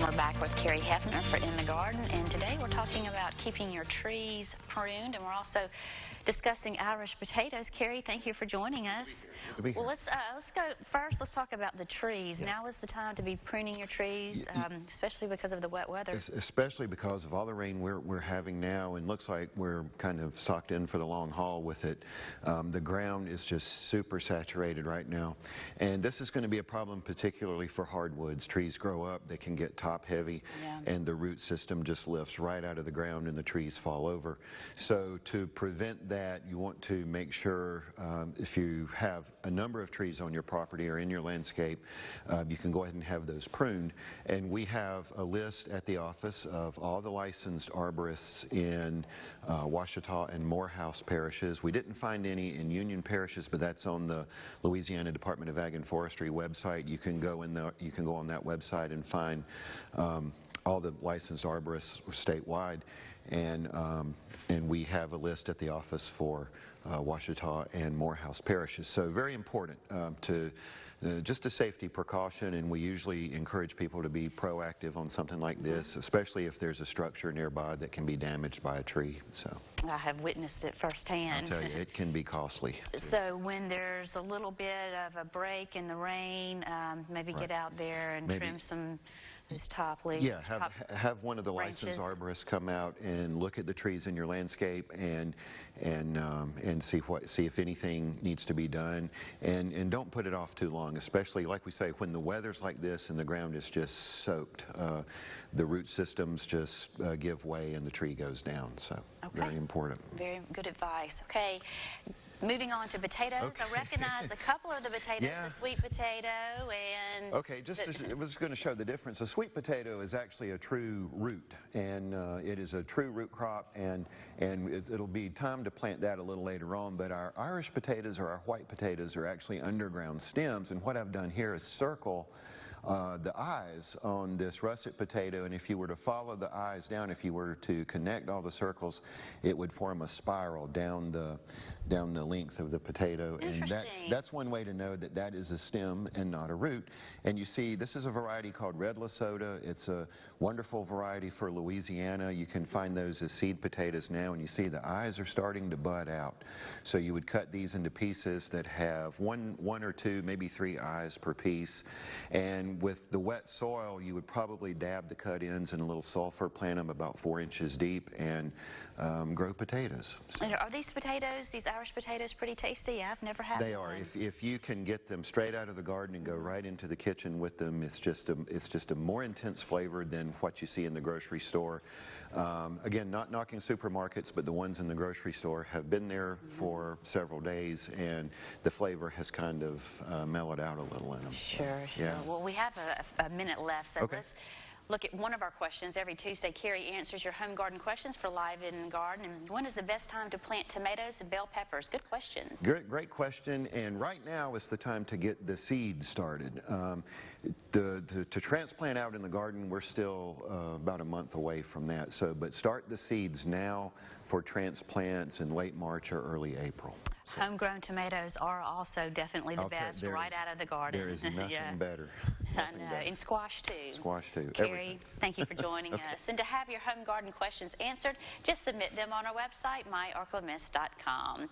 We're back with Carrie Hefner for In the Garden, and today we're talking about keeping your trees pruned, and we're also discussing Irish potatoes. Carrie, thank you for joining us. Well, let's go first. Let's talk about the trees. Yeah. Now is the time to be pruning your trees, especially because of the wet weather. Especially because of all the rain we're having now, and looks like we're kind of socked in for the long haul with it. The ground is just super saturated right now, and this is going to be a problem particularly for hardwoods. Trees grow up, they can get top heavy, and the root system just lifts right out of the ground and the trees fall over. So to prevent that, you want to make sure if you have a number of trees on your property or in your landscape, you can go ahead and have those pruned. And we have a list at the office of all the licensed arborists in Ouachita and Morehouse parishes. We didn't find any in Union parishes, but that's on the Louisiana Department of Ag and Forestry website. You can go on that website and find all the licensed arborists statewide, and we have a list at the office for Ouachita and Morehouse parishes. So very important to just a safety precaution, and we usually encourage people to be proactive on something like this, especially if there's a structure nearby that can be damaged by a tree. So I have witnessed it firsthand. I'll tell you, it can be costly. So when there's a little bit of a break in the rain, maybe get out there and trim some these top leaves. Yeah, have one of the licensed arborists come out and look at the trees in your landscape and see if anything needs to be done, and don't put it off too long, especially like we say when the weather's like this and the ground is just soaked. The root systems just give way and the tree goes down. So very important. Very good advice. Okay. Moving on to potatoes, okay. I recognize a couple of the potatoes, the sweet potato and... Okay, it was going to show the difference. A sweet potato is actually a true root, and it is a true root crop, and it'll be time to plant that a little later on, but our Irish potatoes or our white potatoes are actually underground stems, and what I've done here is circle the eyes on this russet potato, and if you were to follow the eyes down, if you were to connect all the circles, it would form a spiral down the length of the potato, and that's one way to know that that is a stem and not a root. And you see, this is a variety called Red Lesota. It's a wonderful variety for Louisiana. You can find those as seed potatoes now, and you see the eyes are starting to bud out. So you would cut these into pieces that have one or two, maybe 3 eyes per piece, and with the wet soil, you would probably dab the cut ends in a little sulfur, plant them about 4 inches deep, and grow potatoes. So. And are these potatoes, these Irish potatoes, pretty tasty? I've never had them. They are. If you can get them straight out of the garden and go right into the kitchen with them, it's just a more intense flavor than what you see in the grocery store. Again, not knocking supermarkets, but the ones in the grocery store have been there for several days, and the flavor has kind of mellowed out a little in them. Sure. Yeah. Well, we have a minute left, so let's look at one of our questions. Every Tuesday, Carrie answers your home garden questions for Live in the Garden. And when is the best time to plant tomatoes and bell peppers? Good question. Great question. And right now is the time to get the seeds started. To transplant out in the garden, we're still about a month away from that. But start the seeds now for transplants in late March or early April. So. Homegrown tomatoes are also definitely the best right out of the garden. There is nothing better. I know. And squash too. Squash too. Carrie, everything. Thank you for joining us. And to have your home garden questions answered, just submit them on our website, myarklamiss.com.